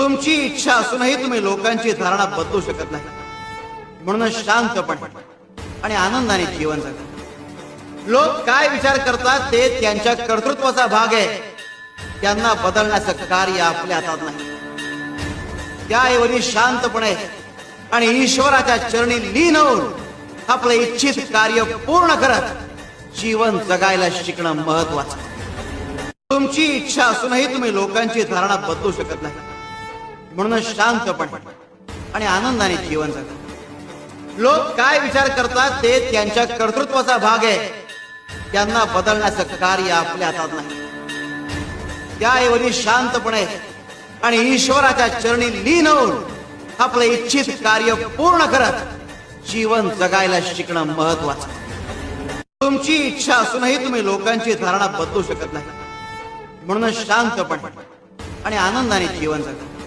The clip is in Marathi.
तुमची इच्छा असूनही तुम्ही लोकांची धारणा बदलू शकत नाही. म्हणून शांतपणे आणि आनंदाने जीवन जगा. लोक काय विचार करतात ते त्यांच्या कर्तृत्वाचा भाग आहे. त्यांना बदलण्याचं कार्य आपल्या हातात नाही. त्याऐवजी शांतपणे आणि ईश्वराच्या चरणी लीन होऊन आपलं इच्छित कार्य पूर्ण करत जीवन जगायला शिकणं महत्वाचं. तुमची इच्छा असूनही तुम्ही लोकांची धारणा बदलू शकत नाही. म्हणून शांतपणे आणि आनंदाने जीवन जगा. लोक काय विचार करतात ते त्यांच्या कर्तृत्वाचा भाग आहे. त्यांना बदलण्याचं कार्य आपल्या हातात नाही. त्याऐवजी शांतपणे आणि ईश्वराच्या चरणी लीन होऊन आपलं इच्छित कार्य पूर्ण करत जीवन जगायला शिकणं महत्वाचं. तुमची इच्छा असूनही तुम्ही लोकांची धारणा बदलू शकत नाही. म्हणून शांतपणे आणि आनंदाने जीवन जगा.